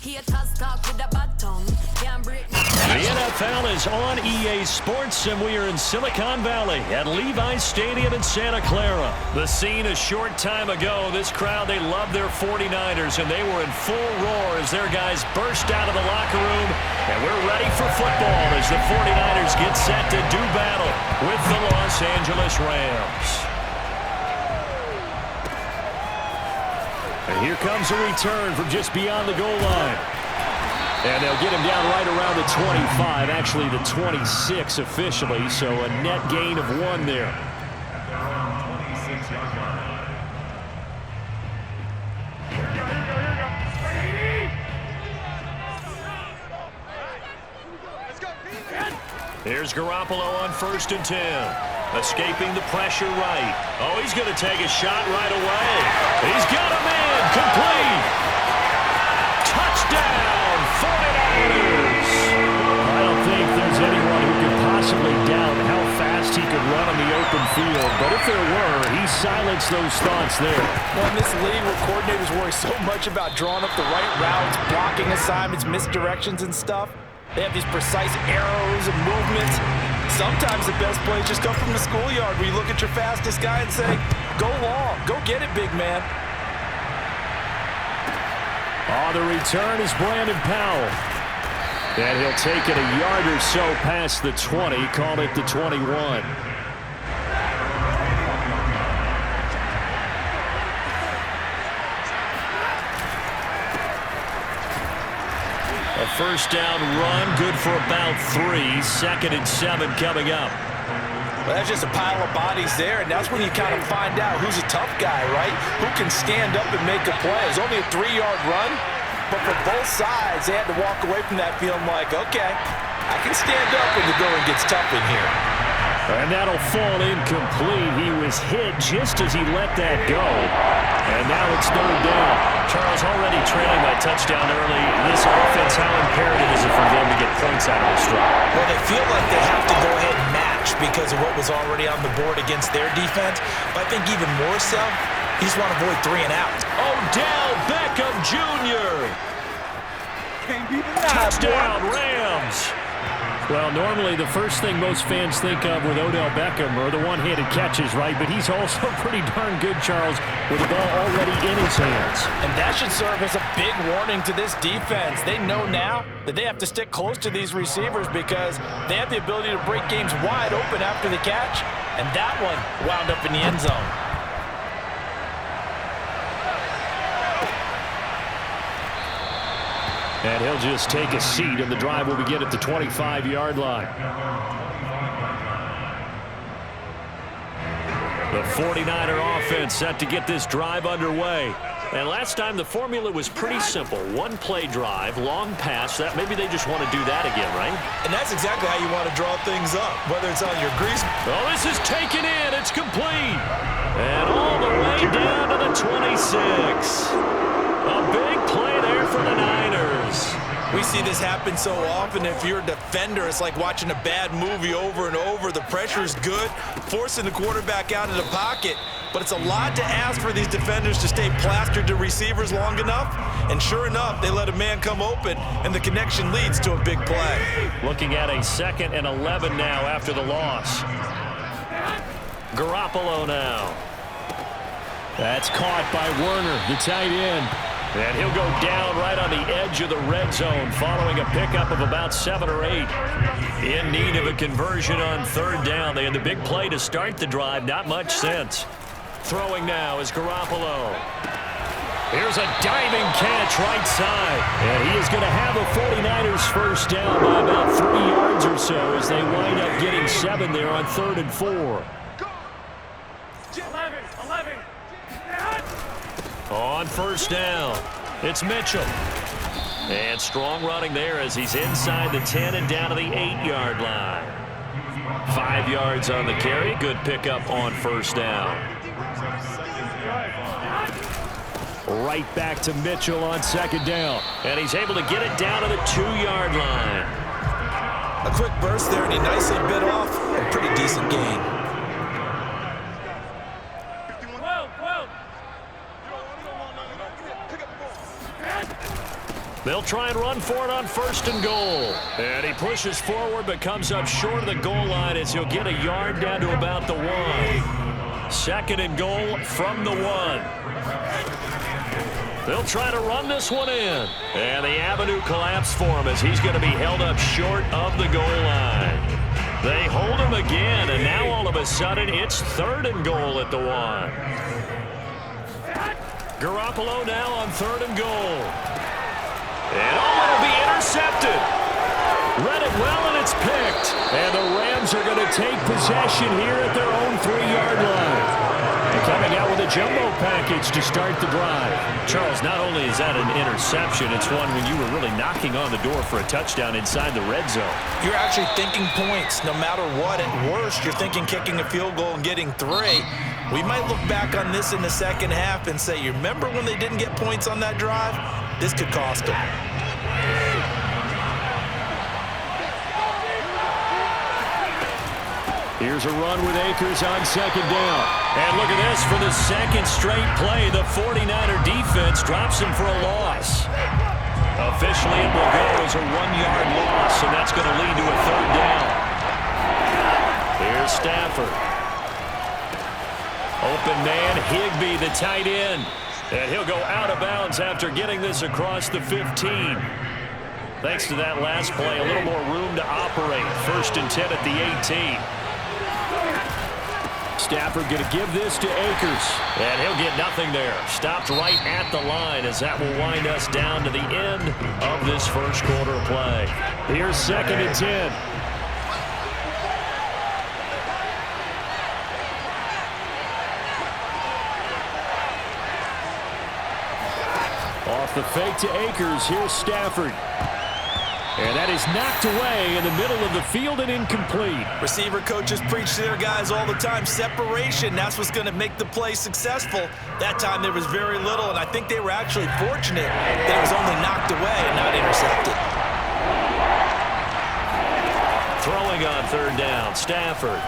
The NFL is on EA Sports, and we are in Silicon Valley at Levi's Stadium in Santa Clara. The scene a short time ago. This crowd, they love their 49ers, and they were in full roar as their guys burst out of the locker room. And we're ready for football as the 49ers get set to do battle with the Los Angeles Rams. And here comes a return from just beyond the goal line. And they'll get him down right around the 25, actually the 26 officially, so a net gain of 1 there. Here's Garoppolo on 1st and 10. Escaping the pressure right. Oh, he's going to take a shot right away. He's got a man. Complete. Touchdown, 49ers. I don't think there's anyone who could possibly doubt how fast he could run on the open field. But if there were, he silenced those thoughts there. Well, in this league where coordinators worry so much about drawing up the right routes, blocking assignments, misdirections and stuff, they have these precise arrows and movements. Sometimes the best plays just come from the schoolyard where you look at your fastest guy and say, go long, go get it, big man. Oh, the return is Brandon Powell. And he'll take it a yard or so past the 20, called it the 21. A first down run, good for about 3. 2nd and 7 coming up. Well, that's just a pile of bodies there, and that's when you kind of find out who's a tough guy, right? Who can stand up and make a play. It was only a 3-yard run, but for both sides, they had to walk away from that feeling like, okay, I can stand up when the going gets tough in here. And that'll fall incomplete. He was hit just as he let that go. And now it's 3rd down. Charles, already trailing by touchdown early. This offense, how imperative is it for them to get points out of this drive? Well, they feel like they have to go ahead and match because of what was already on the board against their defense. But I think even more so, you just want to avoid 3 and outs. Odell Beckham Jr. Touchdown, Rams. Well, normally the first thing most fans think of with Odell Beckham are the one-handed catches, right? But he's also pretty darn good, Charles, with the ball already in his hands. And that should serve as a big warning to this defense. They know now that they have to stick close to these receivers because they have the ability to break games wide open after the catch. And that one wound up in the end zone. And he'll just take a seat, and the drive will begin at the 25-yard line. The 49er offense set to get this drive underway. And last time the formula was pretty simple. 1-play drive, long pass. That maybe they just want to do that again, right? And that's exactly how you want to draw things up, whether it's on your grease. Oh, this is taken in. It's complete. And all the way down to the 26. A big play there for the Niners. We see this happen so often. If you're a defender, it's like watching a bad movie over and over. The pressure is good, forcing the quarterback out of the pocket. But it's a lot to ask for these defenders to stay plastered to receivers long enough. And sure enough, they let a man come open, and the connection leads to a big play. Looking at a 2nd and 11 now after the loss. Garoppolo now. That's caught by Werner, the tight end. And he'll go down right on the edge of the red zone following a pickup of about 7 or 8. In need of a conversion on 3rd down. They had the big play to start the drive. Not much sense. Throwing now is Garoppolo. Here's a diving catch right side. And he is going to have the 49ers first down by about 3 yards or so as they wind up getting 7 there on 3rd and 4. On 1st down, it's Mitchell. And strong running there as he's inside the 10 and down to the 8-yard line. 5 yards on the carry. Good pickup on 1st down. Right back to Mitchell on 2nd down. And he's able to get it down to the 2-yard line. A quick burst there, and he nicely bit off a pretty decent gain. They'll try and run for it on 1st and goal. And he pushes forward but comes up short of the goal line as he'll get a yard down to about the 1. 2nd and goal from the 1. They'll try to run this one in. And the avenue collapsed for him as he's going to be held up short of the goal line. They hold him again, and now all of a sudden it's 3rd and goal at the 1. Garoppolo now on 3rd and goal. And it'll be intercepted. Read it well, and it's picked. And the Rams are going to take possession here at their own 3-yard line. And coming out with a jumbo package to start the drive. Charles, not only is that an interception, it's one when you were really knocking on the door for a touchdown inside the red zone. You're actually thinking points no matter what. At worst, you're thinking kicking a field goal and getting 3. We might look back on this in the second half and say, you remember when they didn't get points on that drive? This could cost them. Here's a run with Akers on 2nd down. And look at this. For the 2nd straight play, the 49er defense drops him for a loss. Officially, it will go as a 1-yard loss, and that's going to lead to a 3rd down. Here's Stafford. Open man, Higbee, the tight end. And he'll go out of bounds after getting this across the 15. Thanks to that last play, a little more room to operate. 1st and 10 at the 18. Stafford going to give this to Akers. And he'll get nothing there. Stopped right at the line as that will wind us down to the end of this 1st quarter play. Here's 2nd and 10. Off the fake to Akers. Here's Stafford. And that is knocked away in the middle of the field and incomplete. Receiver coaches preach to their guys all the time. Separation, that's what's going to make the play successful. That time there was very little, and I think they were actually fortunate that it was only knocked away and not intercepted. Throwing on 3rd down, Stafford.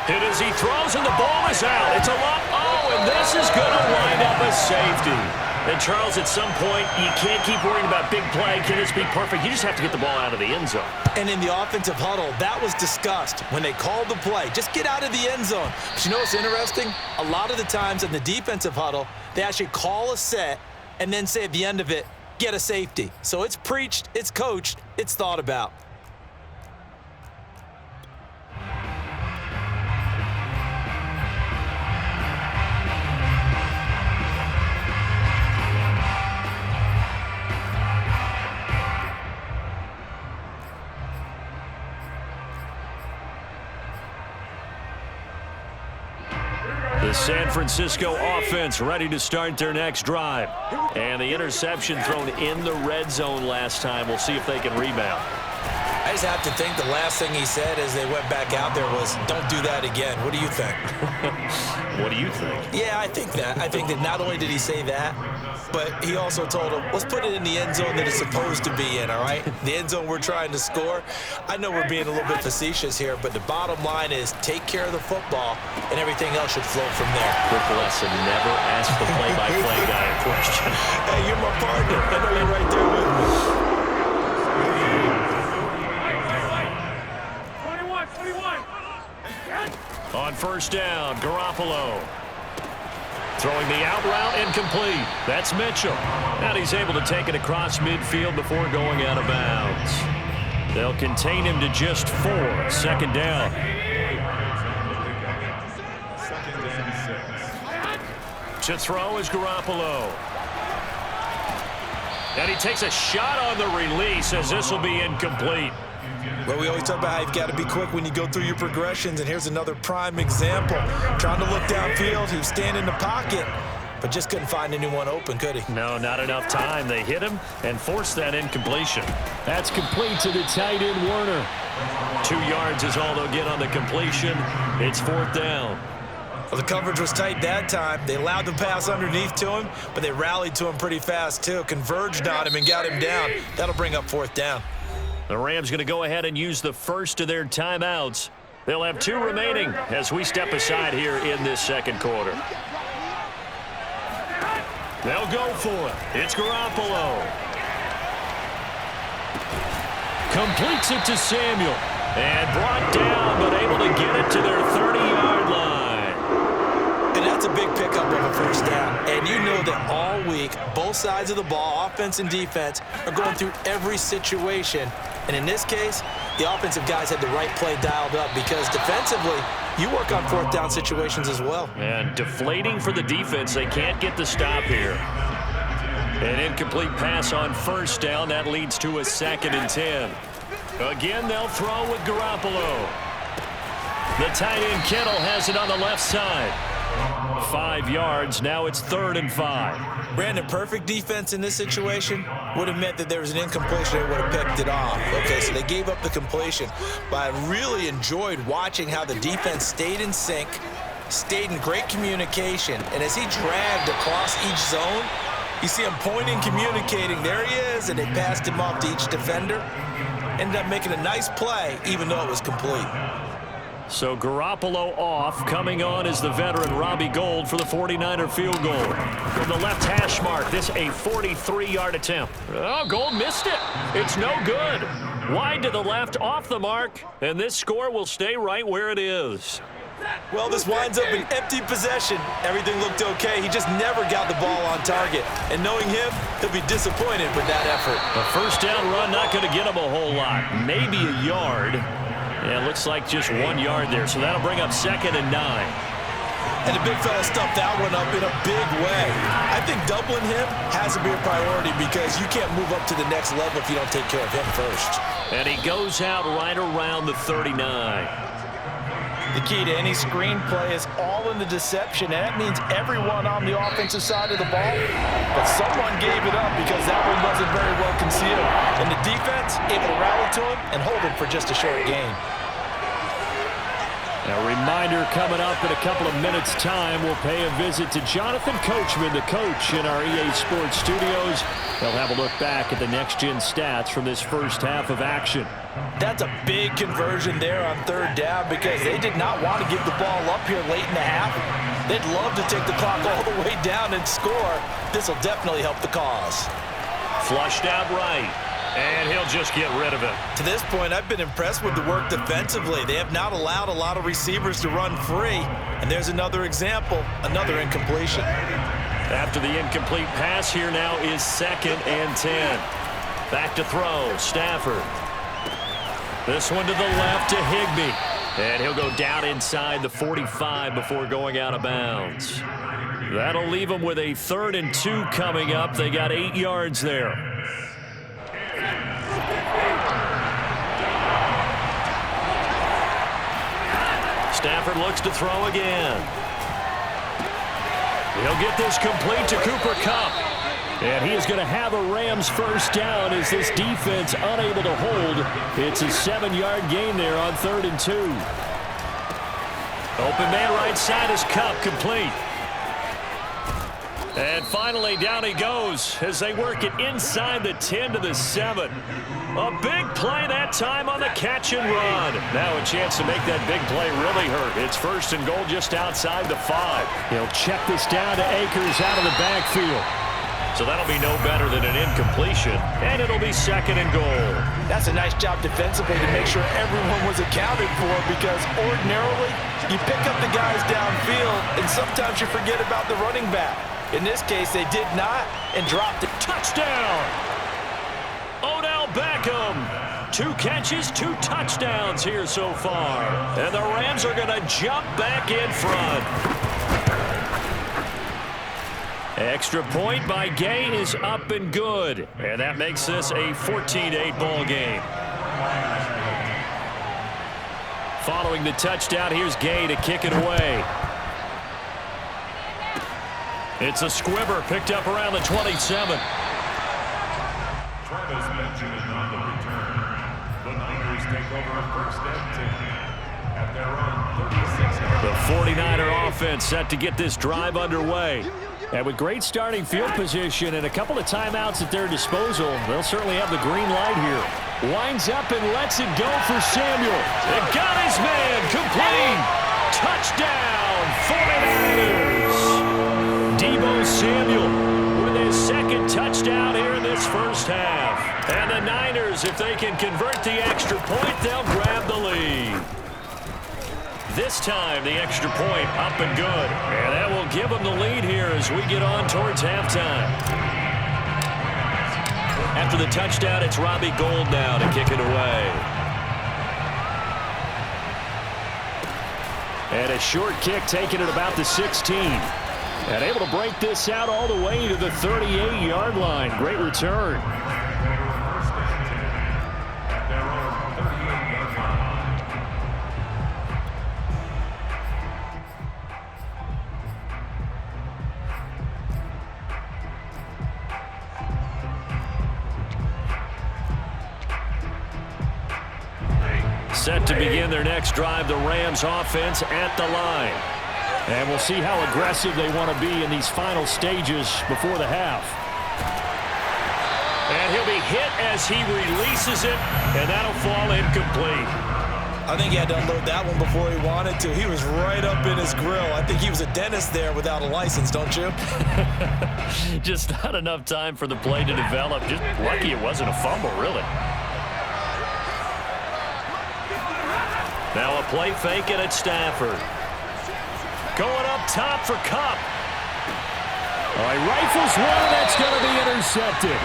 Hit as he throws, and the ball is out. It's a long, and this is going to wind up a safety. And, Charles, at some point, you can't keep worrying about big play. Can this be perfect? You just have to get the ball out of the end zone. And in the offensive huddle, that was discussed when they called the play. Just get out of the end zone. But you know what's interesting? A lot of the times in the defensive huddle, they actually call a set and then say at the end of it, get a safety. So it's preached, it's coached, it's thought about. The San Francisco offense ready to start their next drive. And the interception thrown in the red zone last time. We'll see if they can rebound. I just have to think the last thing he said as they went back out there was, don't do that again. What do you think? What do you think? Yeah, I think that. I think that not only did he say that, but he also told him, let's put it in the end zone that it's supposed to be in, all right? The end zone we're trying to score. I know we're being a little bit facetious here, but the bottom line is take care of the football, and everything else should flow from there. Quick lesson, never ask the play-by-play guy a question. Hey, you're my partner. I know you're right there with me. On 1st down, Garoppolo. Throwing the out route incomplete. That's Mitchell. And he's able to take it across midfield before going out of bounds. They'll contain him to just 4. 2nd down. To throw is Garoppolo. And he takes a shot on the release as this will be incomplete. Well, we always talk about how you've got to be quick when you go through your progressions, and here's another prime example. Trying to look downfield, he was standing in the pocket, but just couldn't find anyone open, could he? No, not enough time. They hit him and forced that incompletion. That's complete to the tight end, Werner. 2 yards is all they'll get on the completion. It's 4th down. Well, the coverage was tight that time. They allowed the pass underneath to him, but they rallied to him pretty fast, too. Converged on him and got him down. That'll bring up 4th down. The Rams going to go ahead and use the first of their timeouts. They'll have 2 remaining as we step aside here in this 2nd quarter. They'll go for it. It's Garoppolo. Completes it to Samuel. And brought down, but able to get it to their 30-yard line. And that's a big pickup of a first down. And you know that all week, both sides of the ball, offense and defense, are going through every situation. And in this case, the offensive guys had the right play dialed up because defensively, you work on fourth down situations as well. And deflating for the defense. They can't get the stop here. An incomplete pass on first down. That leads to a 2nd and 10. Again, they'll throw with Garoppolo. The tight end Kittle has it on the left side. 5 yards. Now it's 3rd and 5. Brandon, perfect defense in this situation would have meant that there was an incompletion. They would have picked it off. Okay, so they gave up the completion. But I really enjoyed watching how the defense stayed in sync, stayed in great communication. And as he dragged across each zone, you see him pointing, communicating. There he is, and they passed him off to each defender. Ended up making a nice play, even though it was complete. So Garoppolo off. Coming on is the veteran Robbie Gould for the 49er field goal. From the left hash mark, this a 43-yard attempt. Oh, Gould missed it. It's no good. Wide to the left, off the mark, and this score will stay right where it is. Well, this winds up an empty possession. Everything looked okay. He just never got the ball on target. And knowing him, he'll be disappointed with that effort. A first down run not going to get him a whole lot. Maybe a yard. Yeah, it looks like just 1 yard there. So that'll bring up 2nd and 9. And the big fella stuffed that one up in a big way. I think doubling him has to be a priority because you can't move up to the next level if you don't take care of him first. And he goes out right around the 39. The key to any screen play is all in the deception, and that means everyone on the offensive side of the ball. But someone gave it up because that one wasn't very well concealed. And the defense able to rally to him and hold him for just a short gain. A reminder coming up in a couple of minutes' time. We'll pay a visit to Jonathan Coachman, the coach in our EA Sports studios. They'll have a look back at the next-gen stats from this first half of action. That's a big conversion there on 3rd down because they did not want to give the ball up here late in the half. They'd love to take the clock all the way down and score. This will definitely help the cause. Flushed out right. And he'll just get rid of it. To this point, I've been impressed with the work defensively. They have not allowed a lot of receivers to run free. And there's another example, another incompletion. After the incomplete pass, here now is 2nd and 10. Back to throw, Stafford. This one to the left to Higbee. And he'll go down inside the 45 before going out of bounds. That'll leave him with a 3rd and 2 coming up. They got 8 yards there. Stafford looks to throw again. He'll get this complete to Cooper Kupp. And he is going to have a Rams first down as this defense unable to hold. It's a 7-yard gain there on 3rd and 2. Open man right side is Kupp, complete. And finally down he goes as they work it inside the 10 to the 7. A big play that time on the catch and run. Now a chance to make that big play really hurt. It's 1st and goal just outside the 5. He'll check this down to Akers out of the backfield. So that'll be no better than an incompletion, and it'll be 2nd and goal. That's a nice job defensively to make sure everyone was accounted for because ordinarily you pick up the guys downfield and sometimes you forget about the running back. In this case, they did not and dropped it. Touchdown! Odell Beckham. 2 catches, 2 touchdowns here so far. And the Rams are going to jump back in front. Extra point by Gay is up and good. And that makes this a 14-8 ball game. Following the touchdown, here's Gay to kick it away. It's a squibber picked up around the 27. Travis Benjamin on the return. The Niners take over a 1st and 10 at their own 36. The 49er offense set to get this drive underway. And with great starting field position and a couple of timeouts at their disposal, they'll certainly have the green light here. Winds up and lets it go for Samuel. And got his man complete. Touchdown, 49ers. Deebo Samuel first half. And the Niners, if they can convert the extra point, they'll grab the lead. This time, the extra point up and good. And that will give them the lead here as we get on towards halftime. After the touchdown, it's Robbie Gould now to kick it away. And a short kick taken at about the 16. And able to break this out all the way to the 38-yard line. Great return. Set to begin their next drive, the Rams offense at the line. And we'll see how aggressive they want to be in these final stages before the half. And he'll be hit as he releases it, and that'll fall incomplete. I think he had to unload that one before he wanted to. He was right up in his grill. I think he was a dentist there without a license, don't you? Just not enough time for the play to develop. Just lucky it wasn't a fumble, really. Now a play fake it at Stafford. Going up top for Kupp. All right, rifles one, that's going to be intercepted.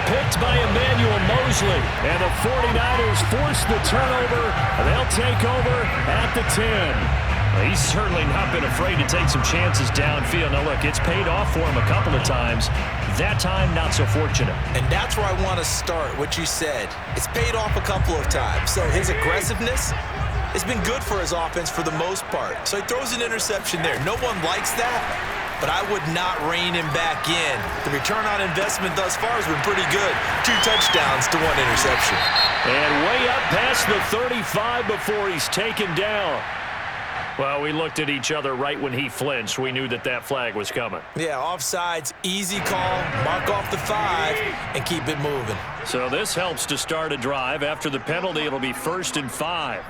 Picked by Emmanuel Mosley. And the 49ers force the turnover. They'll take over at the 10. Well, he's certainly not been afraid to take some chances downfield. Now, look, it's paid off for him a couple of times. That time, not so fortunate. And that's where I want to start, what you said. It's paid off a couple of times. So his aggressiveness has been good for his offense for the most part. So he throws an interception there. No one likes that, but I would not rein him back in. The return on investment thus far has been pretty good. 2 touchdowns to 1 interception. And way up past the 35 before he's taken down. Well, we looked at each other right when he flinched. We knew that that flag was coming. Yeah, offsides, easy call, mark off the 5, and keep it moving. So this helps to start a drive. After the penalty, it'll be 1st and 5.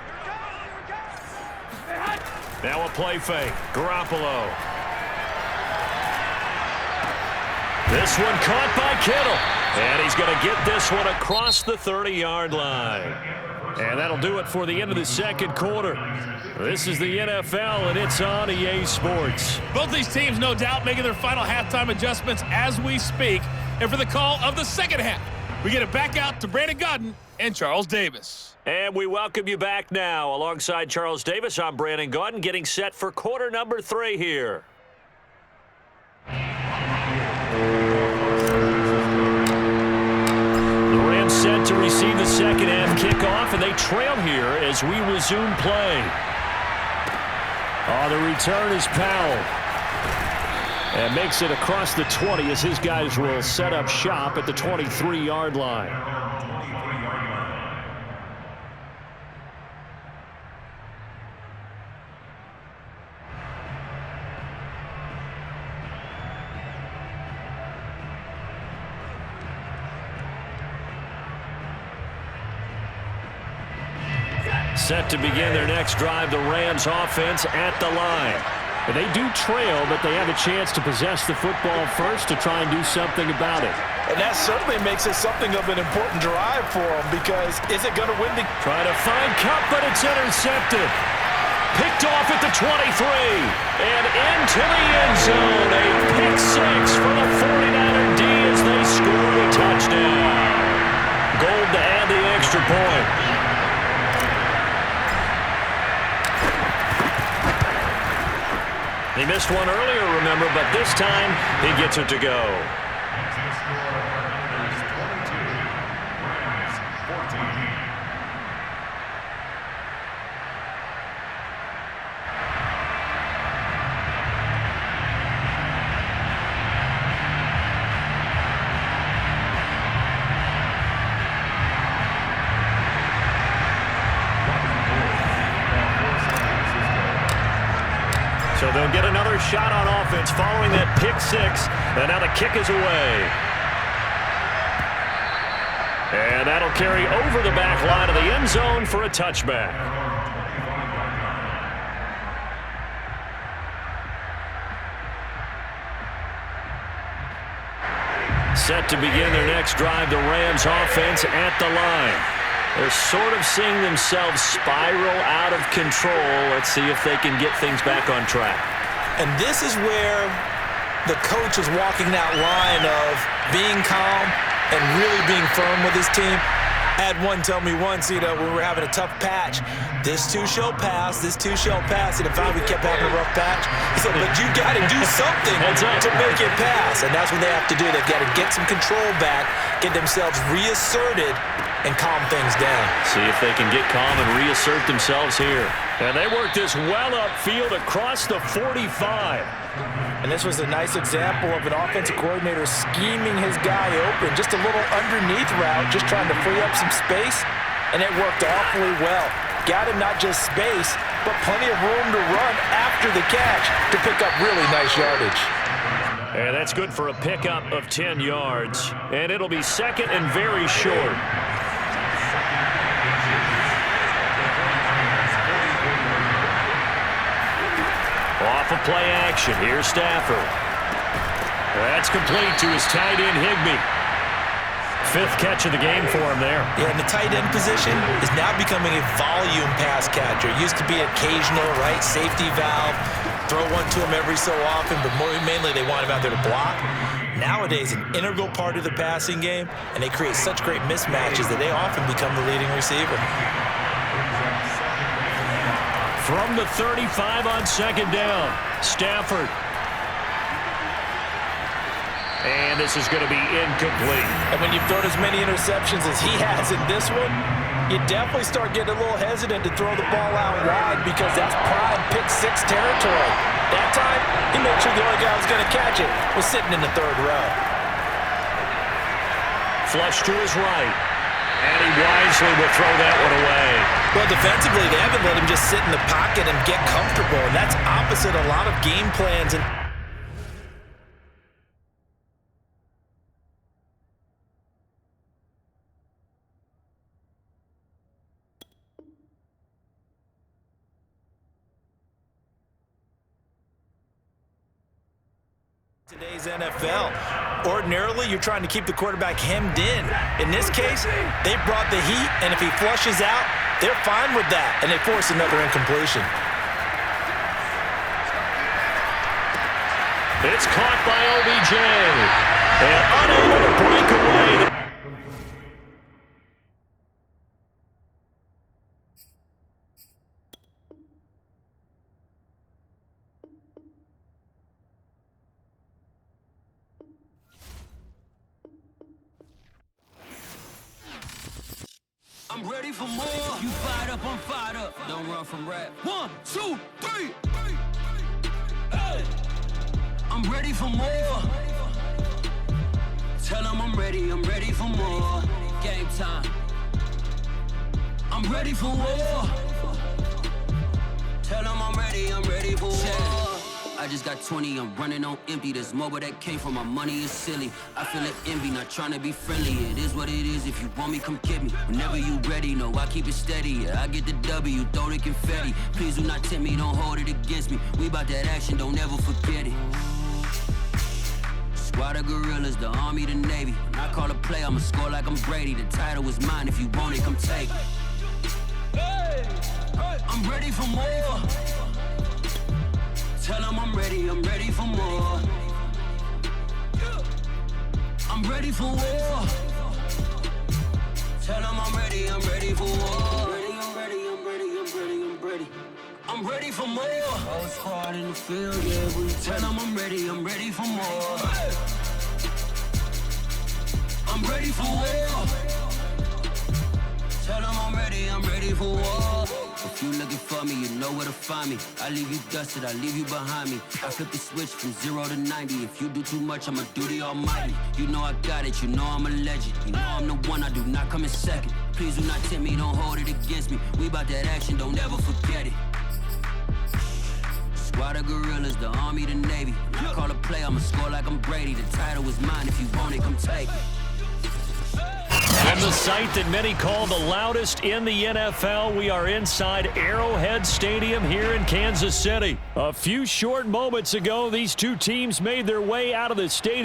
Now a play fake. Garoppolo. This one caught by Kittle. And he's going to get this one across the 30-yard line. And that'll do it for the end of the second quarter. This is the NFL, and it's on EA Sports. Both these teams, no doubt, making their final halftime adjustments as we speak. And for the call of the second half, we get it back out to Brandon Gaudin and Charles Davis. And we welcome you back now. Alongside Charles Davis, I'm Brandon Gaudin, getting set for quarter number 3 here. The Rams set to receive the second half kickoff, and they trail here as we resume play. The return is Powell. And makes it across the 20 as his guys will set up shop at the 23-yard line. Set to begin their next drive, the Rams offense at the line. They do trail, but they have a chance to possess the football first to try and do something about it. And that certainly makes it something of an important drive for them, because is it going to win the... Try to find Kupp, but it's intercepted. Picked off at the 23. And into the end zone. A pick 6 for the 49er D as they score a touchdown. Gould to add the extra point. He missed one earlier, remember, but this time he gets it to go. So they'll get another shot on offense following that pick 6. And now the kick is away. And that'll carry over the back line of the end zone for a touchback. Set to begin their next drive, the Rams offense at the line. They're sort of seeing themselves spiral out of control. Let's see if they can get things back on track. And this is where the coach is walking that line of being calm and really being firm with his team. I had one tell me once, when we were having a tough patch, this too shall pass, this too shall pass. And if we kept having a rough patch, he said, but you got to do something to make it pass. And that's what they have to do. They've got to get some control back, get themselves reasserted, and calm things down. See if they can get calm and reassert themselves here. And they work this well upfield across the 45. And this was a nice example of an offensive coordinator scheming his guy open. Just a little underneath route, just trying to free up some space, and it worked awfully well. Got him not just space, but plenty of room to run after the catch to pick up really nice yardage. And that's good for a pickup of 10 yards. And it'll be second and very short. Off of play action. Here's Stafford. That's complete to his tight end, Higbee. Fifth catch of the game for him there. Yeah, and the tight end position is now becoming a volume pass catcher. It used to be occasional, right? Safety valve. Throw one to him every so often, but mainly they want him out there to block. Nowadays, an integral part of the passing game, and they create such great mismatches that they often become the leading receiver. From the 35 on second down, Stafford. And this is going to be incomplete. And when you've thrown as many interceptions as he has in this one, you definitely start getting a little hesitant to throw the ball out wide because that's prime pick six territory. That time, he made sure the only guy who was going to catch it was sitting in the third row. Flush to his right. And he wisely will throw that one away. Well, defensively, they haven't let him just sit in the pocket and get comfortable, and that's opposite a lot of game plans. And today's NFL. Ordinarily, you're trying to keep the quarterback hemmed in. In this case, they brought the heat, and if he flushes out, they're fine with that, and they force another incompletion. It's caught by OBJ. And unable to break away. I'm ready for more. You fired up, I'm fired up. Don't run from rap. 1, 2, 3. Hey. I'm ready for more. Tell them I'm ready for more. Game time. I'm ready for war. Tell them I'm ready for war. I just got 20, I'm running on empty. There's more where that came from, my money is silly. I feel it envy, not trying to be friendly. It is what it is, if you want me, come get me. Whenever you ready, no, I keep it steady. Yeah, I get the W, throw the confetti. Please do not tempt me, don't hold it against me. We about that action, don't ever forget it. Squad of gorillas, the Army, the Navy. When I call a play, I'ma score like I'm Brady. The title is mine, if you want it, come take it. I'm ready for more. Tell them I'm ready for more. I'm ready for war. Tell them I'm ready for war. I'm ready. I'm ready for more. Whole squad in the field, yeah, we tell them I'm ready for more. I'm ready for war. Tell them I'm ready for war. If you looking for me, you know where to find me. I leave you dusted, I leave you behind me. I flip the switch from 0 to 90. If you do too much, I'ma do the almighty. You know I got it, you know I'm a legend. You know I'm the one, I do not come in second. Please do not tempt me, don't hold it against me. We about that action, don't ever forget it. Squad of gorillas, the Army, the Navy. When I call a play, I'ma score like I'm Brady. The title is mine, if you want it, come take it. From the site that many call the loudest in the NFL, we are inside Arrowhead Stadium here in Kansas City. A few short moments ago, these two teams made their way out of the stadium.